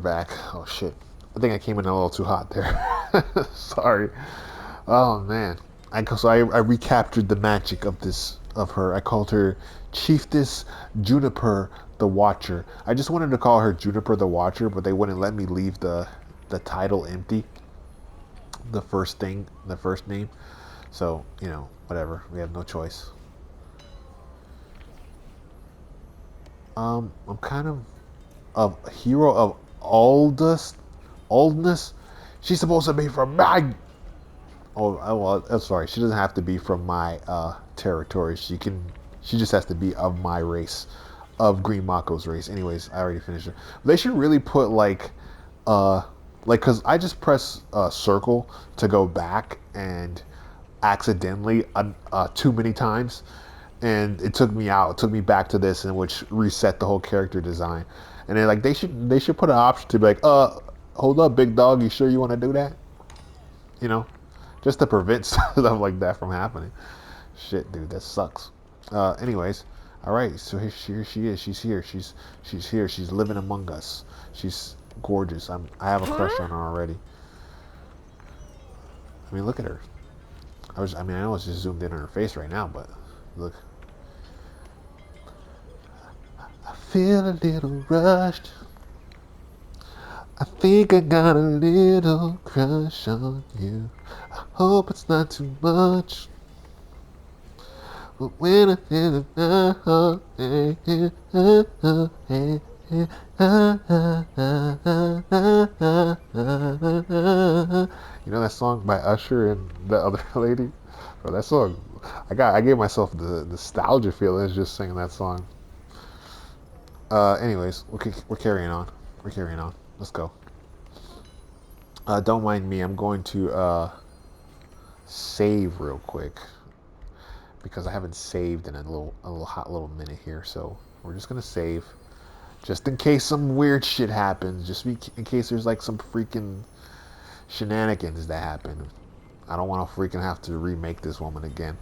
back. Oh shit. I think I came in a little too hot there. Sorry. Oh man. I recaptured the magic of this of her. I called her Chieftess Juniper the Watcher. I just wanted to call her Juniper the Watcher, but they wouldn't let me leave the title empty. The first name. So, whatever. We have no choice. I'm kind of a hero of oldness. She's supposed to be from my. Well, I'm sorry. She doesn't have to be from my territory. She can. She just has to be of my race, of Green Mako's race. Anyways, I already finished it. They should really put cause I just press circle to go back and accidentally too many times, and it took me out. It took me back to this, and which reset the whole character design. And then they should put an option to be like, hold up, big dog, you sure you want to do that? You know, just to prevent stuff like that from happening. Shit, dude, that sucks. Anyways, all right. So here she is. She's here. She's here. She's living among us. She's gorgeous. I have a crush on her already. I mean, look at her. I know it's just zoomed in on her face right now, but look. I feel a little rushed. I think I got a little crush on you. I hope it's not too much. But when I feel it now, you know that song by Usher and the other lady? Bro, that song, I gave myself the nostalgia feelings just singing that song. Anyways, we're carrying on. We're carrying on. Let's go. Don't mind me. I'm going to save real quick because I haven't saved in a hot little minute here. So we're just gonna save, just in case some weird shit happens. Just in case there's like some freaking shenanigans that happen. I don't want to freaking have to remake this woman again.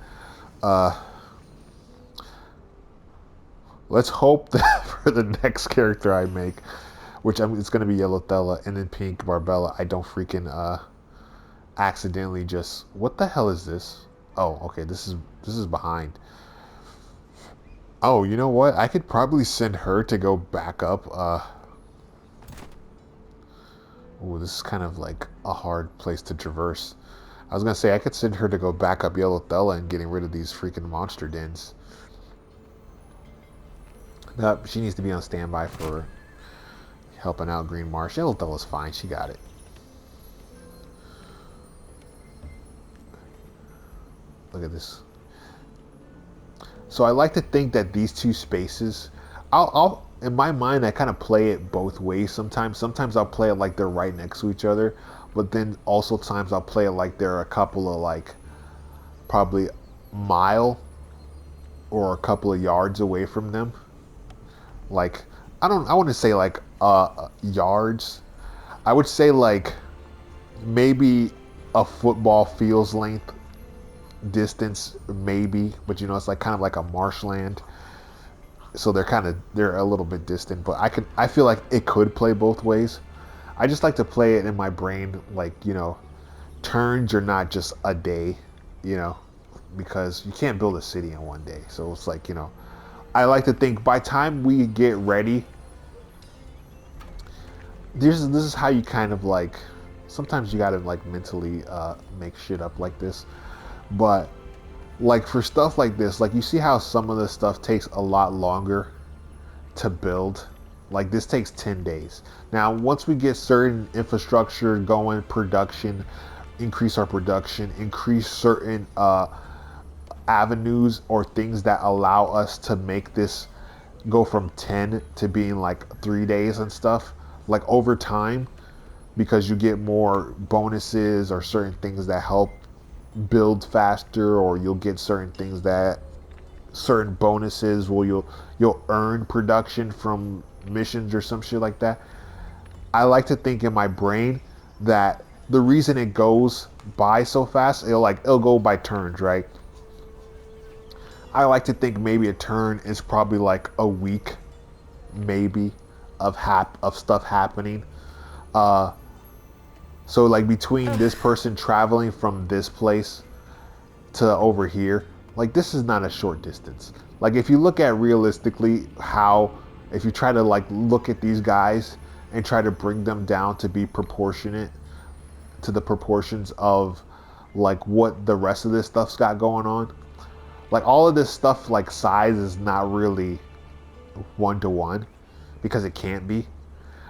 Let's hope that for the next character I make, which it's going to be Yellow Thella and then Pink Barbella, I don't freaking accidentally just... What the hell is this? Oh, okay, this is behind. Oh, you know what? I could probably send her to go back up. Oh, this is kind of like a hard place to traverse. I was going to say I could send her to go back up Yellow Thella and getting rid of these freaking monster dens. She needs to be on standby for helping out Green Marsh. Yellow Thella's fine. She got it. Look at this. So I like to think that these two spaces, I'll in my mind, I kind of play it both ways sometimes. Sometimes I'll play it like they're right next to each other, but then also times I'll play it like they're a couple of like probably a mile or a couple of yards away from them. Like, I wouldn't say like yards. I would say like maybe a football field's length distance, maybe, but it's like kind of like a marshland. So they're a little bit distant, but I feel like it could play both ways. I just like to play it in my brain like, turns are not just a day, because you can't build a city in one day. So it's like, I like to think by time we get ready, this is how you kind of like, sometimes you gotta like mentally make shit up like this. But like for stuff like this, like you see how some of the stuff takes a lot longer to build. Like this takes 10 days. Now, once we get certain infrastructure going, production, increase our production, increase certain avenues or things that allow us to make this go from 10 to being like 3 days and stuff, like over time, because you get more bonuses or certain things that help build faster, or you'll get certain bonuses where you'll earn production from missions or some shit like that. I like to think in my brain that the reason it goes by so fast, it'll go by turns, right? I like to think maybe a turn is probably like a week, maybe, of stuff happening. Uh, so like between this person traveling from this place to over here, like this is not a short distance. Like if you look at realistically how, if you try to like look at these guys and try to bring them down to be proportionate to the proportions of like what the rest of this stuff's got going on, like all of this stuff like size is not really one to one because it can't be.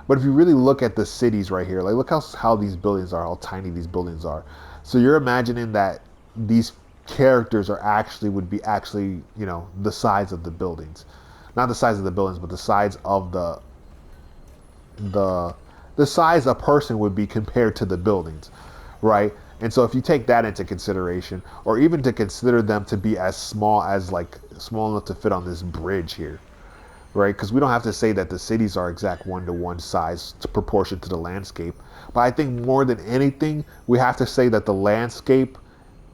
But if you really look at the cities right here, like look how these buildings are, how tiny these buildings are. So you're imagining that these characters are actually would be actually, you know, the size of the buildings. Not the size of the buildings, but the size of the the size a person would be compared to the buildings, right? And so if you take that into consideration, or even to consider them to be as small as like small enough to fit on this bridge here, right? Because we don't have to say that the cities are exact one-to-one size to proportion to the landscape. But I think more than anything, we have to say that the landscape,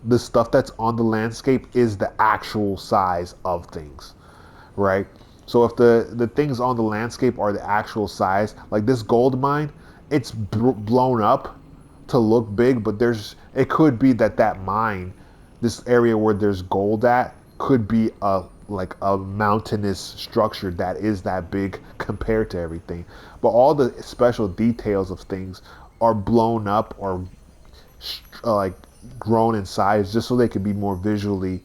the stuff that's on the landscape is the actual size of things, right? So if the things on the landscape are the actual size, like this gold mine, it's blown up to look big, but it could be that mine, this area where there's gold at, could be a like a mountainous structure that is that big compared to everything. But all the special details of things are blown up or like grown in size just so they could be more visually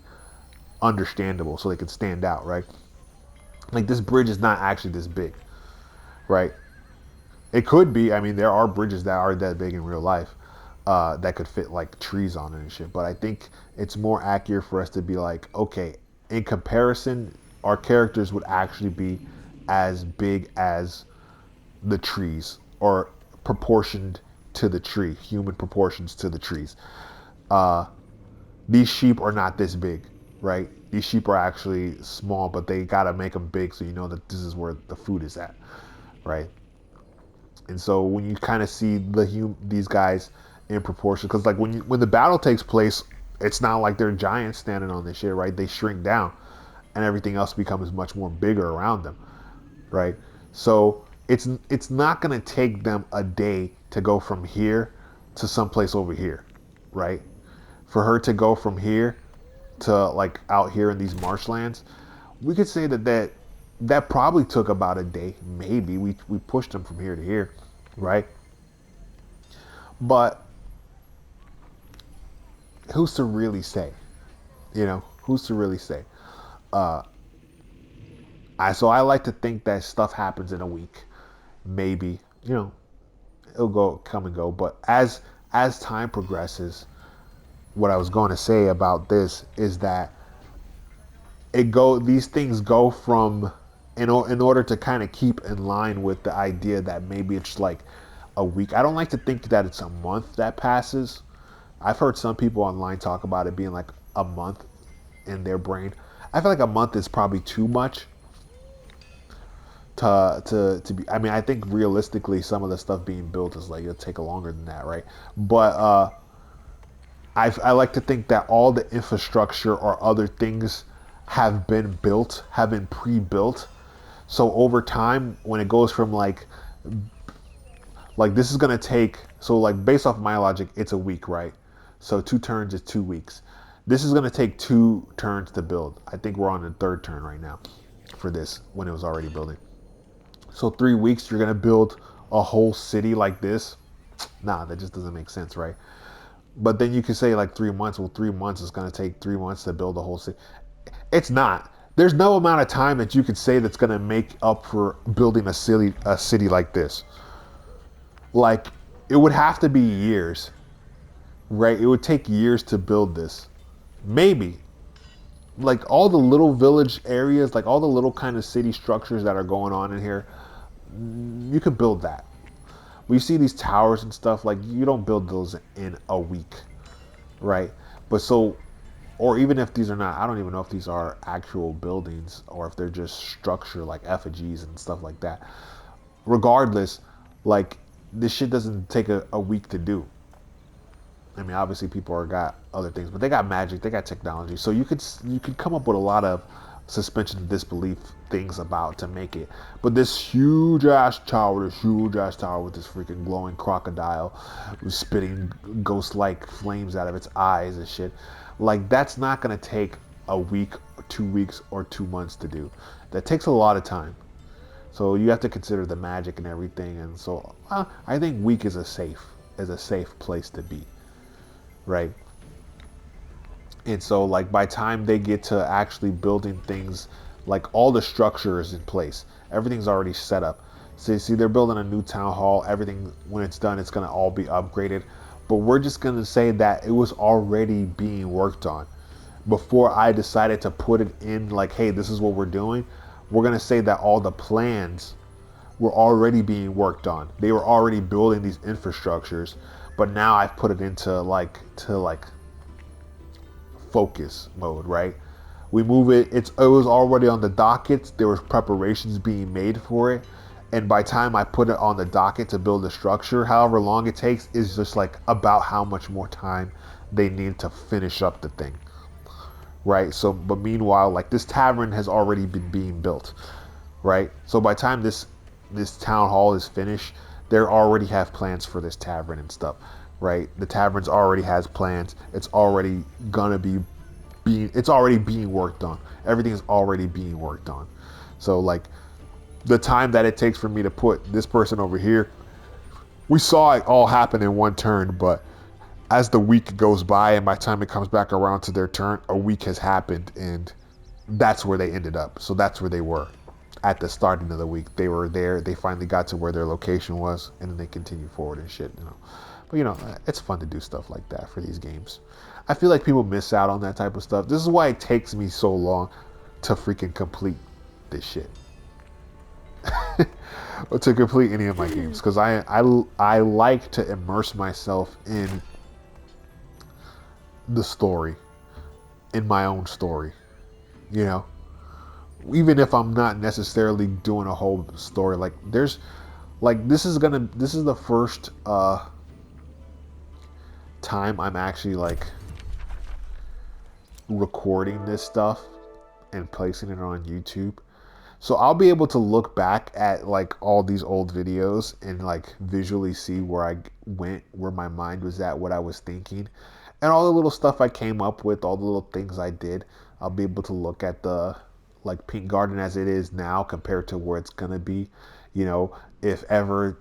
understandable, so they could stand out, right? Like this bridge is not actually this big, right? It could be. I mean, there are bridges that are that big in real life that could fit like trees on it and shit. But I think it's more accurate for us to be like, okay, in comparison, our characters would actually be as big as the trees or proportioned to the tree, human proportions to the trees. Uh, these sheep are not this big, right? These sheep are actually small, but they gotta make them big so you know that this is where the food is at, right? And so when you kind of see these guys in proportion, because like when the battle takes place, it's not like they're giants standing on this shit, right? They shrink down, and everything else becomes much more bigger around them, right? So it's not gonna take them a day to go from here to someplace over here, right? For her to go from here to like out here in these marshlands, we could say that probably took about a day. Maybe we pushed them from here to here, right? But who's to really say? You know, who's to really say? Uh, I like to think that stuff happens in a week, maybe. You know, it'll come and go. But as time progresses, what I was going to say about this is that these things go from in order to kind of keep in line with the idea that maybe it's like a week. I don't like to think that it's a month that passes. I've heard some people online talk about it being like a month in their brain. I feel like a month is probably too much to be. I mean, I think realistically some of the stuff being built is like it'll take longer than that, right? But I like to think that all the infrastructure or other things have been built, have been pre-built. So over time, when it goes from like this is gonna take, so like based off my logic, it's a week, right? So 2 turns is 2 weeks. This is gonna take 2 turns to build. I think we're on the third turn right now for this when it was already building. So 3 weeks, you're gonna build a whole city like this. Nah, that just doesn't make sense, right? But then you could say like 3 months. Well, 3 months is going to take 3 months to build a whole city. It's not. There's no amount of time that you could say that's going to make up for building a city like this. Like it would have to be years, right? It would take years to build this. Maybe like all the little village areas, like all the little kind of city structures that are going on in here, you could build that. We see these towers and stuff, like you don't build those in a week, right? But so, or even if these are not, I don't even know if these are actual buildings or if they're just structure like effigies and stuff like that. Regardless, like this shit doesn't take a week to do. I mean, obviously people are got other things, but they got magic, they got technology, so you could come up with a lot of suspension of disbelief things about to make it. But this huge ass tower with this freaking glowing crocodile spitting ghost like flames out of its eyes and shit, like that's not gonna take a week, 2 weeks, or 2 months to do. That takes a lot of time. So you have to consider the magic and everything, and so I think week is a safe place to be, right? And so like by time they get to actually building things, like all the structure is in place, everything's already set up. So you see they're building a new town hall, everything when it's done it's going to all be upgraded, but we're just going to say that it was already being worked on before I decided to put it in, like, hey, this is what we're doing. We're going to say that all the plans were already being worked on, they were already building these infrastructures, but now I've put it into like focus mode, right? We move it. It was already on the docket. There was preparations being made for it, and by the time I put it on the docket to build the structure, however long it takes is just like about how much more time they need to finish up the thing, right? So, but meanwhile, like this tavern has already been being built, right? So by the time this town hall is finished, they already have plans for this tavern and stuff, right? The tavern's already has plans. It's already gonna be it's already being worked on. Everything is already being worked on. So like the time that it takes for me to put this person over here, we saw it all happen in one turn, but as the week goes by and by the time it comes back around to their turn, a week has happened, and that's where they ended up. So that's where they were at the starting of the week. They were there, they finally got to where their location was, and then they continue forward and shit, you know. But you know, it's fun to do stuff like that for these games. I feel like people miss out on that type of stuff. This is why it takes me so long to freaking complete this shit. Or to complete any of my games, because I like to immerse myself in the story, in my own story, you know. Even if I'm not necessarily doing a whole story, like there's like this is the first time I'm actually like recording this stuff and placing it on YouTube. So I'll be able to look back at like all these old videos and like visually see where I went, where my mind was at, what I was thinking, and all the little stuff I came up with, all the little things I did. I'll be able to look at the like Pink Garden as it is now compared to where it's gonna be. You know, if ever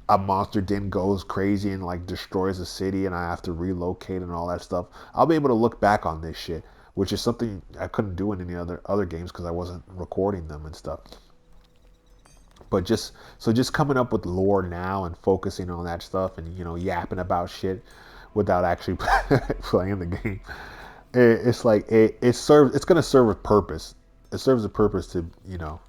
a monster den goes crazy and like destroys a city and I have to relocate and all that stuff, I'll be able to look back on this shit, which is something I couldn't do in any other games because I wasn't recording them and stuff. But just coming up with lore now and focusing on that stuff and you know yapping about shit without actually playing the game, it's like it's gonna serve a purpose. It serves a purpose to you know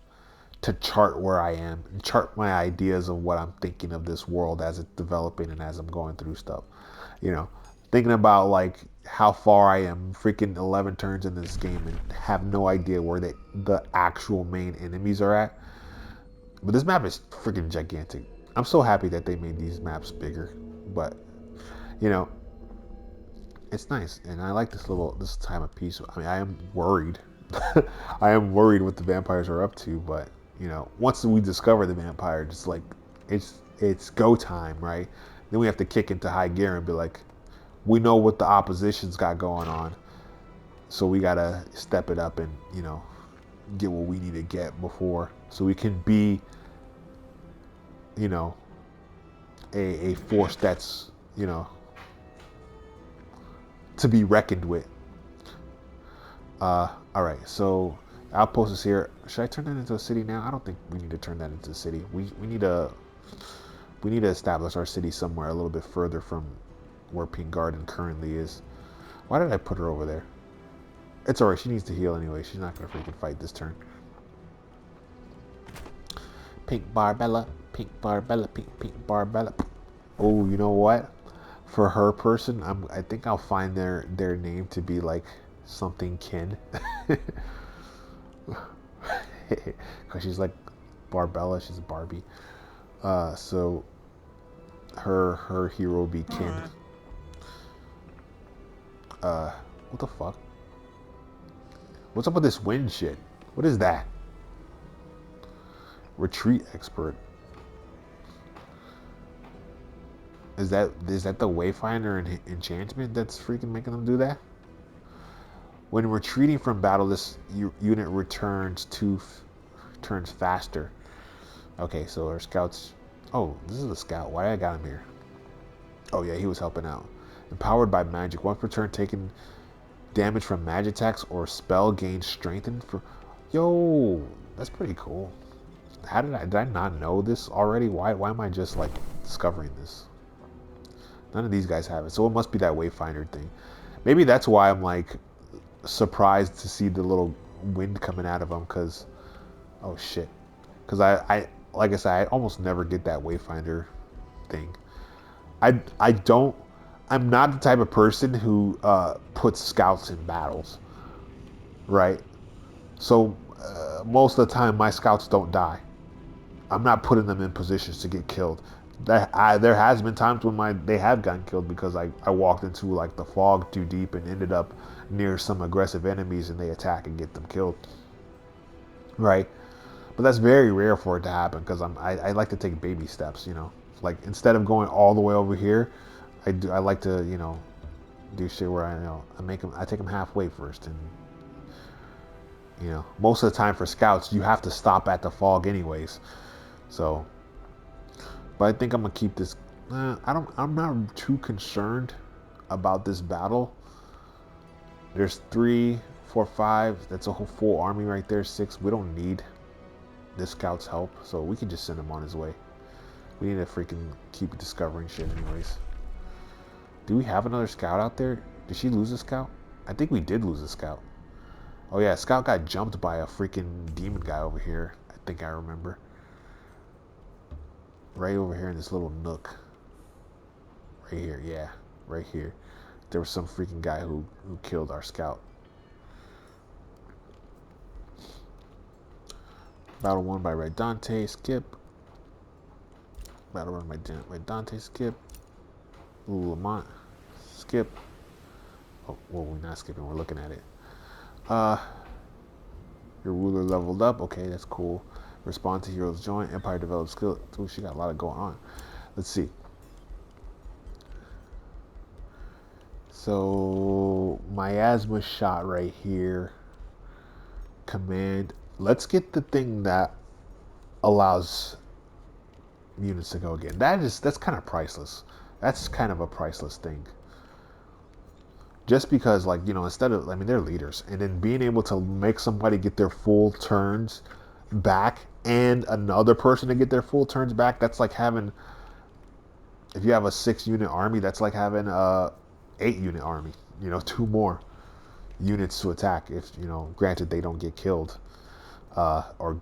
to chart where I am, and chart my ideas of what I'm thinking of this world as it's developing and as I'm going through stuff. You know, thinking about like how far I am, freaking 11 turns in this game, and have no idea where the actual main enemies are at. But this map is freaking gigantic. I'm so happy that they made these maps bigger. But you know, it's nice, and I like this time of peace. I mean, I am worried. I am worried what the vampires are up to, but you know, once we discover the vampire, just like it's go time, right? Then we have to kick into high gear and be like, we know what the opposition's got going on, so we gotta step it up and you know get what we need to get before, so we can be you know a force that's you know to be reckoned with. All right, so outpost is here. Should I turn that into a city now? I don't think we need to turn that into a city. We need to establish our city somewhere a little bit further from where Pink Garden currently is. Why did I put her over there? It's alright. She needs to heal anyway. She's not gonna freaking fight this turn. Pink Barbella, Pink Barbella, Pink Barbella. Oh, you know what? For her person, I think I'll find their name to be like something kin. Because she's like Barbella, she's Barbie. So her hero will be kin. What the fuck? What's up with this wind shit? What is that? Retreat expert. Is that the Wayfinder enchantment that's freaking making them do that? When retreating from battle, this unit returns turns faster. Okay, so our scouts. Oh, this is a scout. Why I got him here? Oh yeah, he was helping out. Empowered by magic. Once per turn, taking damage from magic attacks or spell gains strengthened for. Yo, that's pretty cool. How did I not know this already? Why am I just like discovering this? None of these guys have it, so it must be that Wayfinder thing. Maybe that's why I'm like surprised to see the little wind coming out of them. Cause oh shit. Cause I like I said, I almost never get that Wayfinder thing. I don't. I'm not the type of person who puts scouts in battles, right? So most of the time, my scouts don't die. I'm not putting them in positions to get killed. There has been times when they have gotten killed because I walked into like the fog too deep and ended up near some aggressive enemies and they attack and get them killed, right? But that's very rare for it to happen because I like to take baby steps, you know. Like instead of going all the way over here, I like to do shit where I take them halfway first, and most of the time for scouts you have to stop at the fog anyways. So, but I think I'm gonna keep this. I'm not too concerned about this battle. There's 3, 4, 5. That's a whole full army right there. 6. We don't need this scout's help, so we can just send him on his way. We need to freaking keep discovering shit anyways. Do we have another scout out there? Did she lose a scout? I think we did lose a scout. Oh yeah, scout got jumped by a freaking demon guy over here. I think I remember. Right over here in this little nook. Right here, yeah. Right here. There was some freaking guy who killed our scout. Battle won by Red Dante, skip. Battle run by Red Dante, skip. Ooh, Lamont, skip. Oh, well, we're not skipping, we're looking at it. Your ruler leveled up. Okay, that's cool. Respond to heroes join. Empire developed skill. Ooh, she got a lot of going on. Let's see. So, miasma shot right here. Command. Let's get the thing that allows units to go again. That's kind of priceless. That's kind of a priceless thing. Just because, like, instead of, they're leaders, and then being able to make somebody get their full turns back and another person to get their full turns back, that's like having, if you have a 6-unit army, that's like having a 8-unit army, 2 more units to attack if, granted they don't get killed, or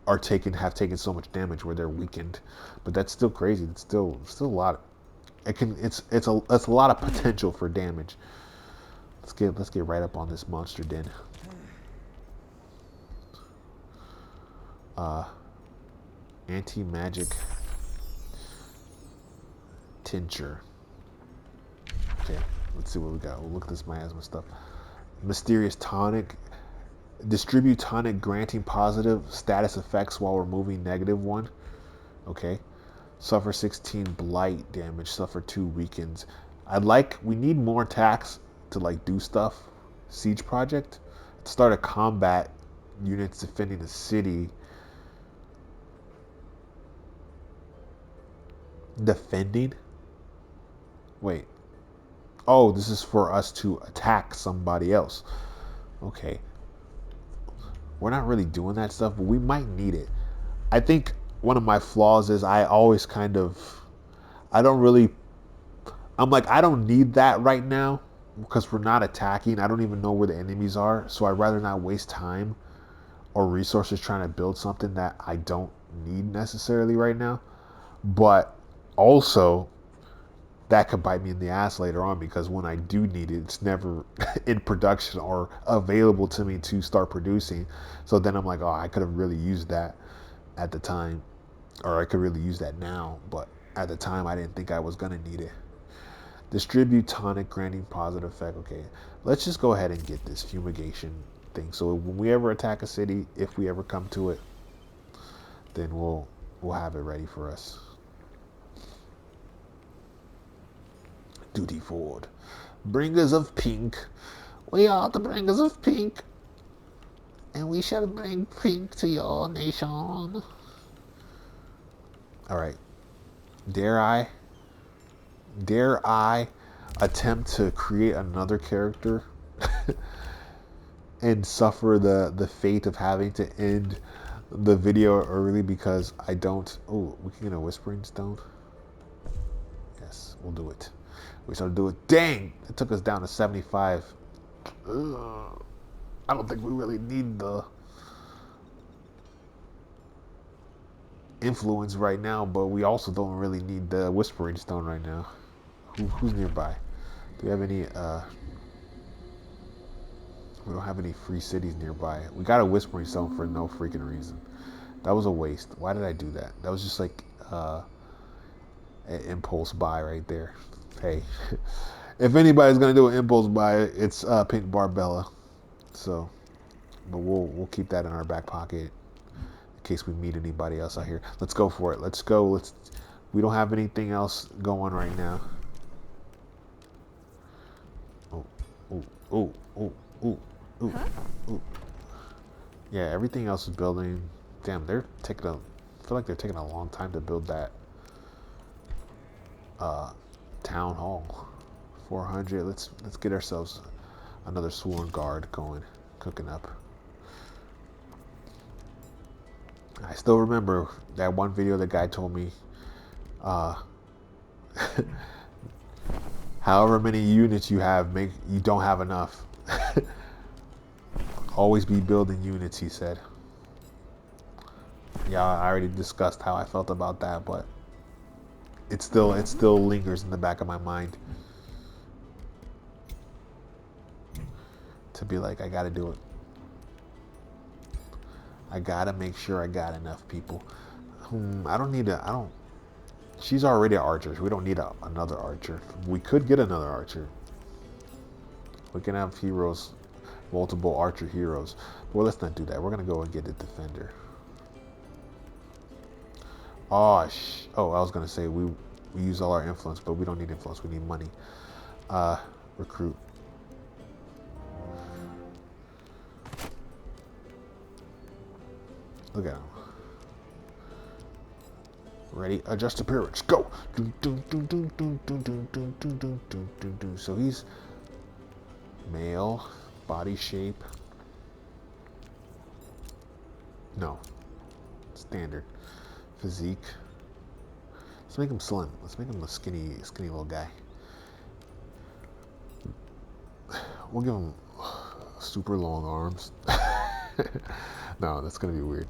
have taken so much damage where they're weakened. But that's still crazy. It's still a lot. It's a lot of potential for damage. Let's get right up on this monster den. Anti-magic tincture. Okay, let's see what we got. We'll look at this miasma stuff. Mysterious tonic. Distribute tonic granting positive status effects while removing -1. Okay. Suffer 16 blight damage. Suffer 2 weakens. We need more attacks to like do stuff. Siege project. Start a combat. Units defending the city. Defending? Wait. Oh, this is for us to attack somebody else. Okay. We're not really doing that stuff, but we might need it. I think one of my flaws is I always I don't need that right now because we're not attacking. I don't even know where the enemies are, so I'd rather not waste time or resources trying to build something that I don't need necessarily right now. But also, that could bite me in the ass later on because when I do need it, it's never in production or available to me to start producing. So then I'm like, oh, I could have really used that at the time, or I could really use that now. But at the time, I didn't think I was going to need it. Distribute tonic granting positive effect. Okay, let's just go ahead and get this fumigation thing. So when we ever attack a city, if we ever come to it, then we'll have it ready for us. Duty Ford. Bringers of pink. We are the bringers of pink. And we shall bring pink to your nation. Alright. Dare I attempt to create another character and suffer the fate of having to end the video early because I don't... Oh, we can get a Whispering Stone? Yes, we'll do it. We shall do it. Dang! It took us down to 75. Ugh. I don't think we really need the influence right now, but we also don't really need the Whispering Stone right now. Who's nearby? Do we have any... We don't have any free cities nearby. We got a Whispering Stone for no freaking reason. That was a waste. Why did I do that? That was just like an impulse buy right there. Hey, if anybody's gonna do an impulse buy, it's Pink Barbella. So, but we'll keep that in our back pocket in case we meet anybody else out here. Let's go for it. Let's go. We don't have anything else going right now. Oh, oh, oh, oh, oh. Ooh, ooh. Yeah, everything else is building. Damn, I feel like they're taking a long time to build that town hall. 400. Let's get ourselves another sworn guard going, cooking up. I still remember that one video the guy told me however many units you have, you don't have enough. Always be building units, he said. Yeah, I already discussed how I felt about that, but it still lingers in the back of my mind to be like, I gotta do it. I gotta make sure I got enough people. She's already an archer. We don't need another archer. We could get another archer. We can have heroes, multiple archer heroes. Well, let's not do that. We're gonna go and get the defender. Oh, I was gonna say we use all our influence, but we don't need influence. We need money. Recruit. Look at him. Ready? Adjust appearance. Go. So he's male, body shape. No. Standard. Physique. Let's make him slim. Let's make him a skinny little guy. We'll give him super long arms. No, that's gonna be weird.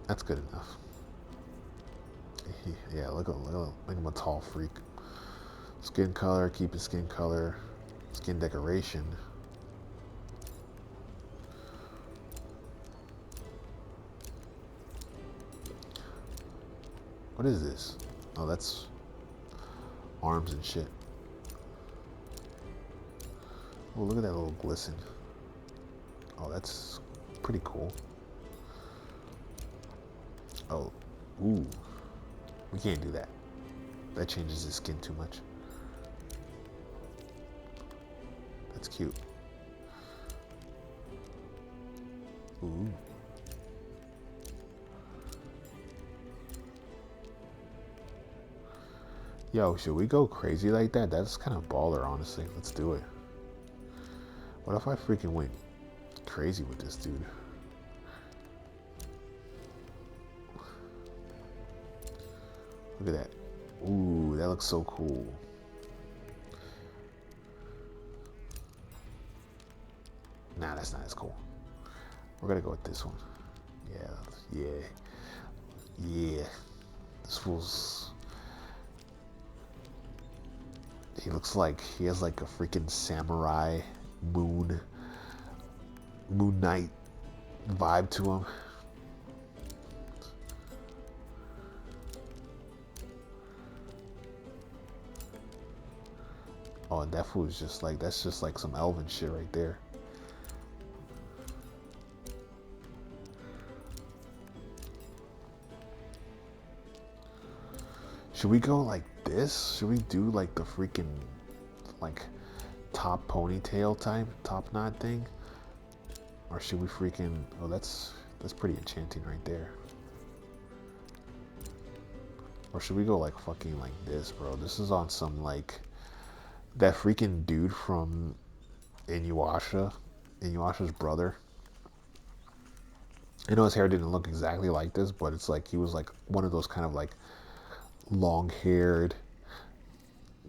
That's good enough. Yeah, make him a tall freak. Skin color, keep his skin color. Skin decoration. What is this? Oh, that's arms and shit. Oh, look at that little glisten. Oh, that's pretty cool. Oh, ooh. We can't do that. That changes his skin too much. That's cute. Ooh. Yo, should we go crazy like that? That's kind of baller, honestly. Let's do it. What if I freaking went crazy with this dude? Look at that. Ooh, that looks so cool. Nah, that's not as cool. We're gonna go with this one. Yeah. This fool's... He looks like he has like a freaking samurai moon knight vibe to him. Oh, and that fool is just like, that's just like some elven shit right there. Should we go like this? Should we do like the freaking like top ponytail type, top knot thing? Or should we freaking, oh, that's pretty enchanting right there. Or should we go like fucking like this, bro? This is on some like that freaking dude from Inuyasha's brother. I know his hair didn't look exactly like this, but it's like he was like one of those kind of like long-haired,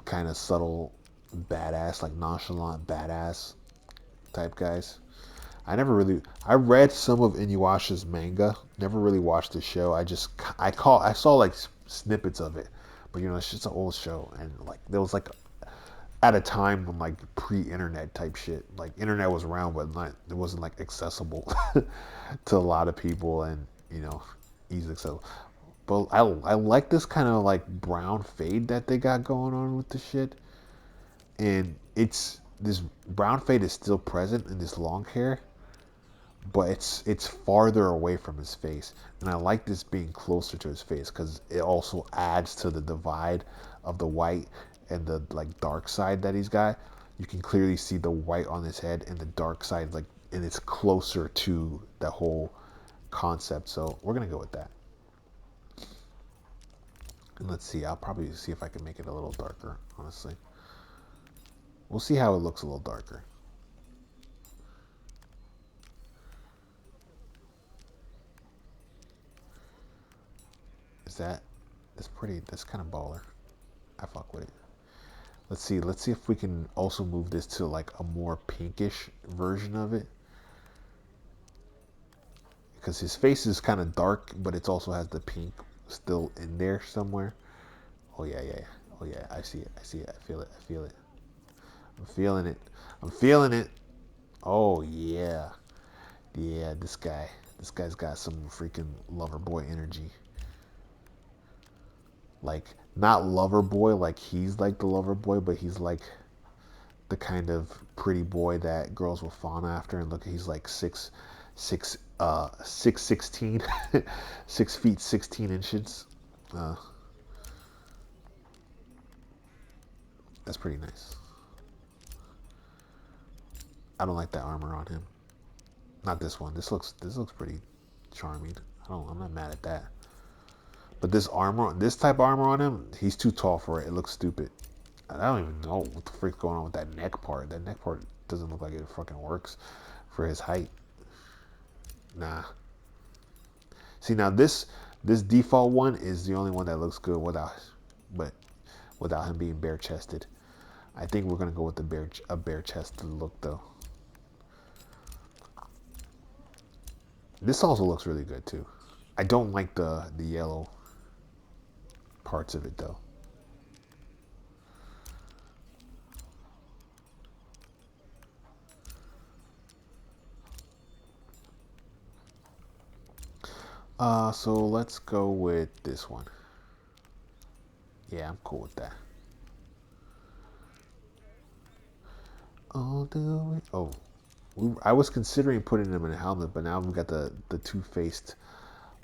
kind of subtle, badass, like nonchalant badass type guys. I read some of Inuyasha's manga, never really watched the show. I saw like snippets of it, but you know it's just an old show, and like there was like at a time when like pre-internet type shit, like internet was around, but not, it wasn't like accessible to a lot of people, and you know, easy accessible. But I like this kind of like brown fade that they got going on with the shit, and it's this brown fade is still present in this long hair, but it's farther away from his face, and I like this being closer to his face because it also adds to the divide of the white and the like dark side that he's got. You can clearly see the white on his head and the dark side, like, and it's closer to the whole concept. So we're gonna go with that. And let's see. I'll probably see if I can make it a little darker. Honestly, we'll see how it looks a little darker. Is that? That's pretty. That's kind of baller. I fuck with it. Let's see. Let's see if we can also move this to like a more pinkish version of it. Because his face is kind of dark, but it also has the pink still in there somewhere. Oh yeah, yeah. Oh yeah, I see it. I see it. I feel it. I feel it. I'm feeling it. I'm feeling it. Oh yeah. Yeah, this guy. This guy's got some freaking lover boy energy. Like, not lover boy like he's like the lover boy, but he's like the kind of pretty boy that girls will fawn after. And look, he's like 6'16", 6 feet 16 inches. Uh, that's pretty nice. I don't like that armor on him. Not this one. This looks pretty charming. I'm not mad at that. But this type of armor on him, he's too tall for it. It looks stupid. I don't even know what the freak's going on with that neck part. That neck part doesn't look like it fucking works for his height. Nah. See, now this default one is the only one that looks good without him being bare chested. I think we're gonna go with a bare chested look though. This also looks really good too. I don't like the yellow parts of it though. So let's go with this one. Yeah, I'm cool with that. I was considering putting him in a helmet, but now we've got the two-faced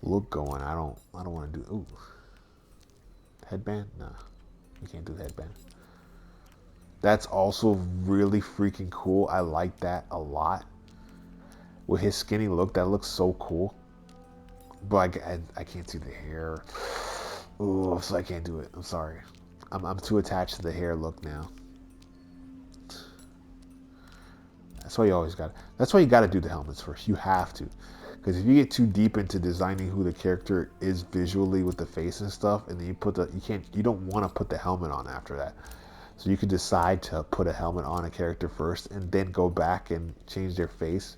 look going. I don't want to do. Ooh, headband? Nah, we can't do headband. That's also really freaking cool. I like that a lot. With his skinny look, that looks so cool. But I can't see the hair. Ooh, so I can't do it. I'm sorry. I'm too attached to the hair look now. That's why you got to do the helmets first. You have to. Because if you get too deep into designing who the character is visually with the face and stuff, and then you don't want to put the helmet on after that. So you could decide to put a helmet on a character first and then go back and change their face.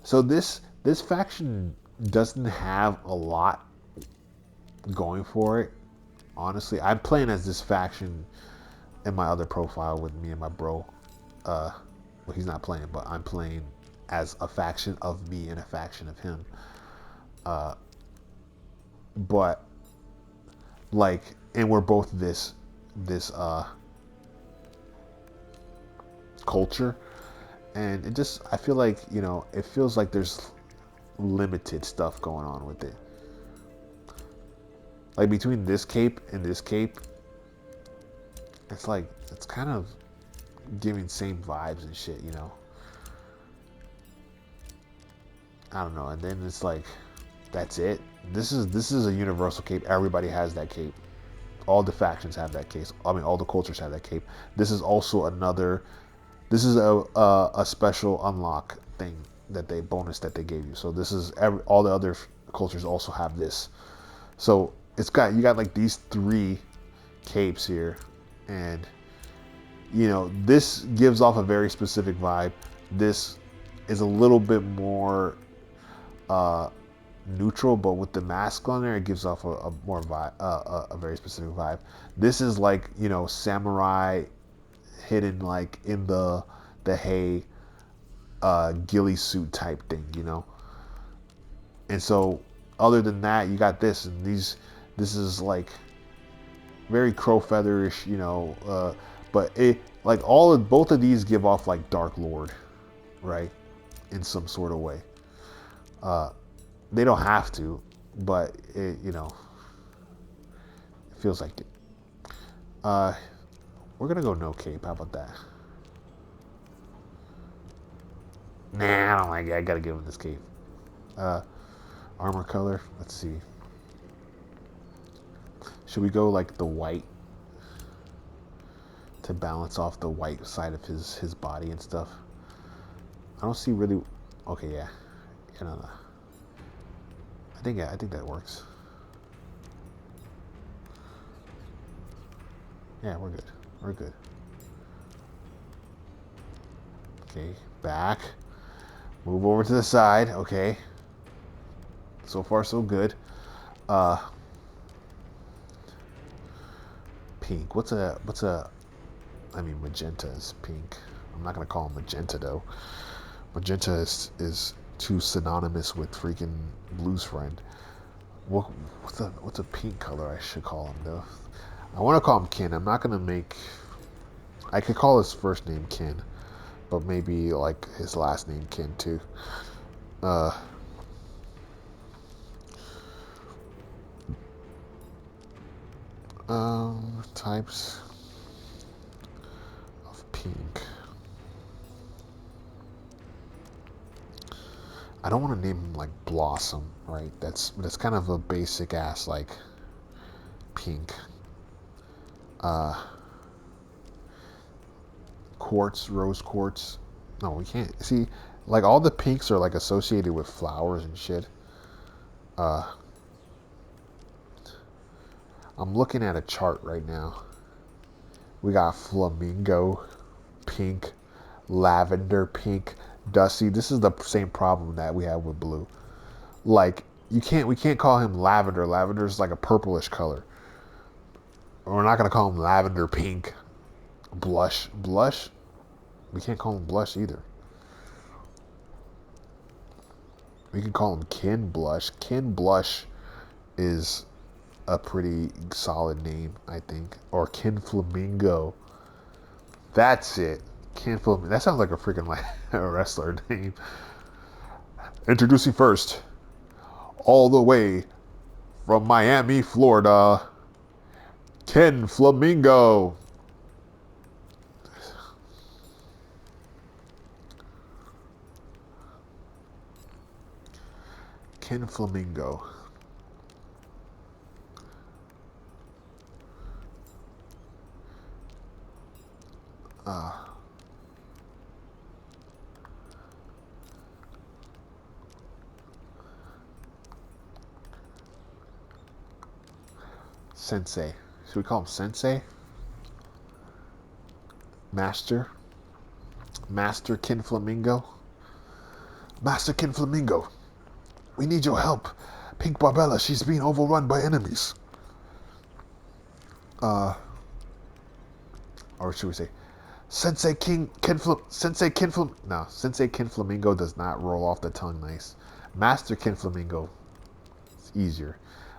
So this faction doesn't have a lot going for it. Honestly, I'm playing as this faction in my other profile with me and my bro. Well, he's not playing, but I'm playing as a faction of me and a faction of him. But like, and we're both this culture, and it just, I feel like, you know, it feels like there's limited stuff going on with it. Like between this cape and this cape, it's like, it's kind of giving same vibes and shit, you know. I don't know. And then it's like, that's it. This is a universal cape. Everybody has that cape. All the factions have that cape. I mean, all the cultures have that cape. This is also another. This is a special unlock thing that they bonus that they gave you. So this is all the other cultures also have this. So it's got, you got like these 3 capes here, and you know, this gives off a very specific vibe. This is a little bit more neutral, but with the mask on there, it gives off a more vibe, a very specific vibe. This is like, you know, samurai hidden like in the hay ghillie suit type thing, you know. And so other than that, you got this, and this is like very crow featherish, you know, but it, like, both of these give off like Dark Lord, right, in some sort of way. They don't have to, but it, you know, it feels like it. We're gonna go no cape. How about that? Nah, I don't like it. I gotta give him this cape. Armor color. Let's see. Should we go like the white to balance off the white side of his body and stuff? I don't see really. Okay, yeah. No. I think that works. Yeah, we're good. We're good. Okay, back. Move over to the side. Okay. So far, so good. Pink. What's a? I mean, magenta is pink. I'm not gonna call him magenta though. Magenta is too synonymous with freaking Blue's friend. What's a pink color I should call him though? I want to call him Ken. I'm not gonna make. I could call his first name Ken, but maybe like his last name Ken too. Types of pink. I don't want to name him like Blossom, right? That's kind of a basic ass like pink. Quartz, rose quartz. No, we can't see. Like all the pinks are like associated with flowers and shit. I'm looking at a chart right now. We got flamingo pink, lavender pink, dusty. This is the same problem that we have with blue. Like we can't call him lavender. Lavender's like a purplish color. We're not gonna call him lavender pink. Blush. We can't call him blush either. We can call him Kin Blush. Kin Blush is a pretty solid name, I think. Or Kin Flamingo. That's it. Kin Flamingo. That sounds like a freaking like a wrestler name. Introducing first, all the way from Miami, Florida, Kin Flamingo. Kin Flamingo. Sensei. Should we call him Sensei? Master Kin Flamingo. Master Kin Flamingo. We need your help. Pink Barbella, she's being overrun by enemies. Or should we say, Sensei Kin Flamingo does not roll off the tongue nice. Master Kin Flamingo, it's easier.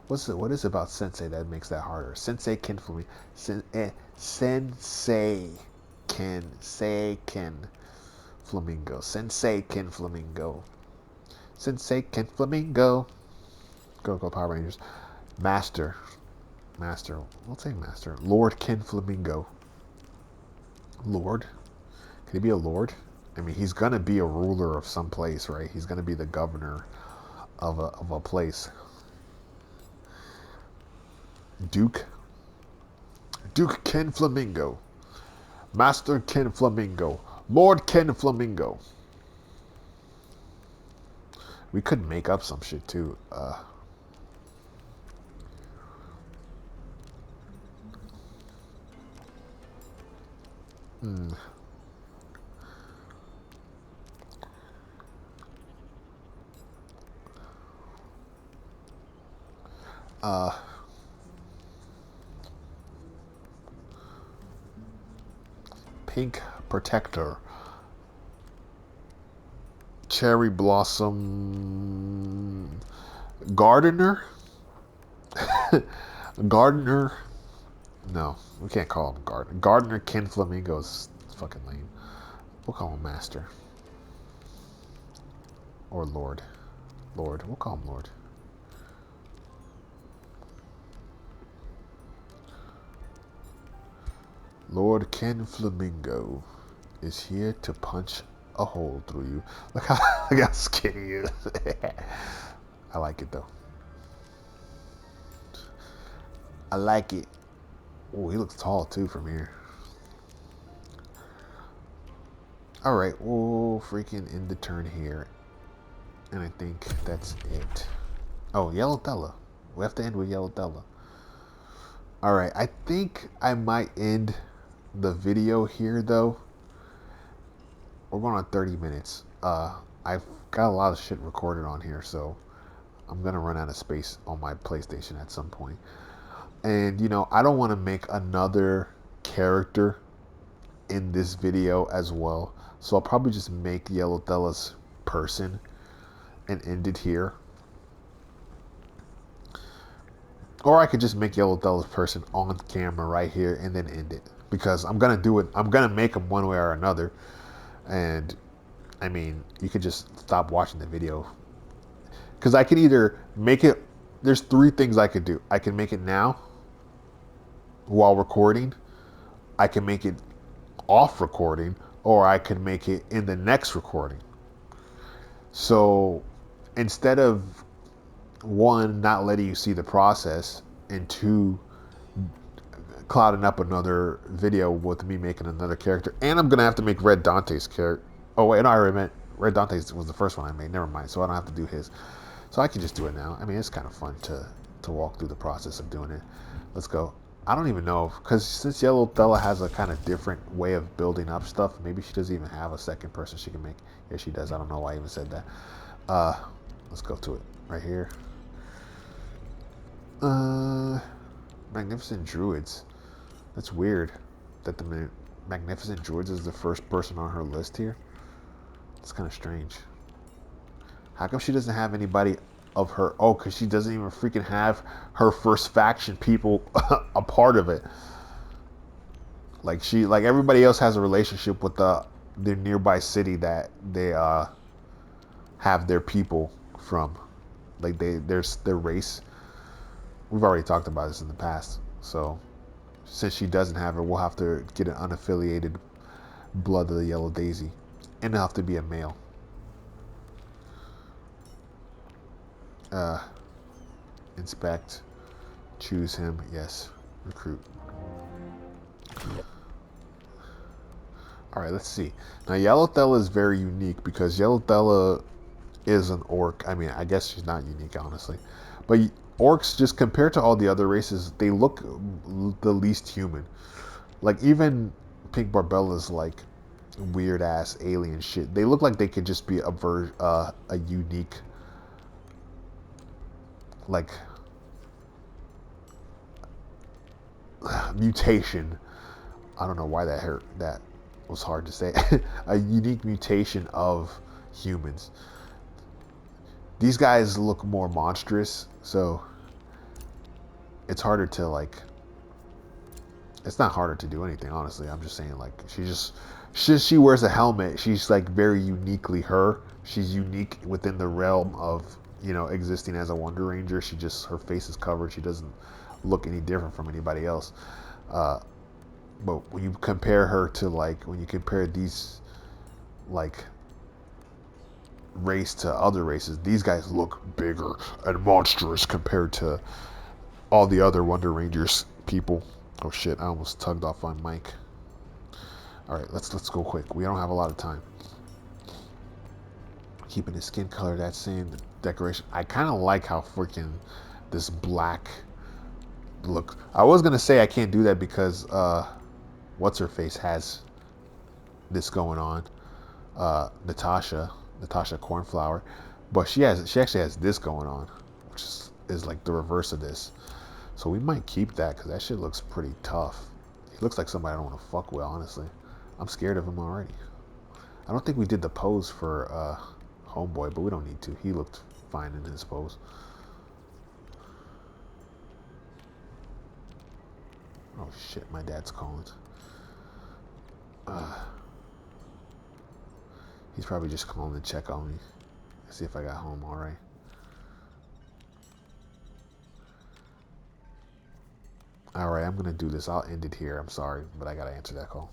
What is it about Sensei that makes that harder? Sensei Kin Flamingo. Sensei Kin Sensei Ken Flamingo. Sensei Ken Flamingo. Sensei Ken Flamingo. Go Power Rangers. Master. Master. We'll say Master. Lord Ken Flamingo. Lord? Can he be a lord? I mean, he's gonna be a ruler of some place, right? He's gonna be the governor of a place. Duke. Duke Ken Flamingo. Master Ken Flamingo. Lord Ken Flamingo. We could make up some shit too. Hmm. Uh, Pink Protector. Cherry Blossom. Gardener? Gardener? No, we can't call him Gardener. Gardener Ken Flamingo is fucking lame. We'll call him Master. Or Lord. Lord. We'll call him Lord. Lord Ken Flamingo is here to punch a hole through you. Look how skinny he is. I like it though. I like it. Oh, he looks tall too from here. Alright, we'll freaking end the turn here. And I think that's it. Oh, Yellow Thella. We have to end with Yellow Thella. Alright, I think I might end the video here though. We're going on 30 minutes. I've got a lot of shit recorded on here, so I'm gonna run out of space on my PlayStation at some point. And you know, I don't want to make another character in this video as well, so I'll probably just make Yellow Thella's person and end it here. Or I could just make Yellow Thella's person on camera right here and then end it, because I'm gonna do it. I'm gonna make him one way or another. And I mean, you could just stop watching the video, because I could either make it. There's three things I could do. I can make it now while recording. I can make it off recording, or I can make it in the next recording. So instead of one, not letting you see the process, and two, clouding up another video with me making another character, and I'm gonna have to make Red Dante's character. Oh wait, no, I already meant Red Dante's was the first one I made. Never mind. So I don't have to do his. So I can just do it now. I mean, it's kind of fun to walk through the process of doing it. Let's go. I don't even know, because since Yellow Thella has a kind of different way of building up stuff, maybe she doesn't even have a second person she can make. Yeah, she does. I don't know why I even said that. Let's go to it right here. Magnificent Druids. That's weird that the Magnificent Druids is the first person on her list here. It's kind of strange. How come she doesn't have anybody of her? Oh, because she doesn't even freaking have her first faction people a part of it. Like everybody else has a relationship with their nearby city that they have their people from. Like their race. We've already talked about this in the past. So since she doesn't have it, we'll have to get an unaffiliated Blood of the Yellow Daisy. And it'll have to be a male. Inspect. Choose him. Yes. Recruit. Alright, let's see. Now, Yellow Thella is very unique because Yellow Thella is an orc. I mean, I guess she's not unique, honestly. But orcs, just compared to all the other races, they look the least human. Like, even Pink Barbella's, like, weird-ass alien shit. They look like they could just be a unique, like, mutation. I don't know why that was hard to say. A unique mutation of humans. These guys look more monstrous, so it's harder to, like, It's not harder to do anything, honestly. I'm just saying, like, she wears a helmet. She's like very uniquely her. She's unique within the realm of existing as a Wonder Ranger. Her face is covered. She doesn't look any different from anybody else. Uh, but when you compare her to when you compare these like race to other races, these guys look bigger and monstrous compared to all the other Wonder Rangers people. Oh shit! I almost tugged off on Mike. All right, let's go quick. We don't have a lot of time. Keeping his skin color that same, the decoration. I kind of like how freaking this black look. I was gonna say I can't do that because what's her face has this going on. Natasha Cornflower, but she actually has this going on, which is like the reverse of this. So we might keep that because that shit looks pretty tough. He looks like somebody I don't want to fuck with, honestly. I'm scared of him already. I don't think we did the pose for Homeboy, but we don't need to. He looked fine in his pose. Oh shit, my dad's calling. He's probably just calling to check on me. See if I got home all right. All right, I'm gonna do this. I'll end it here. I'm sorry, but I gotta answer that call.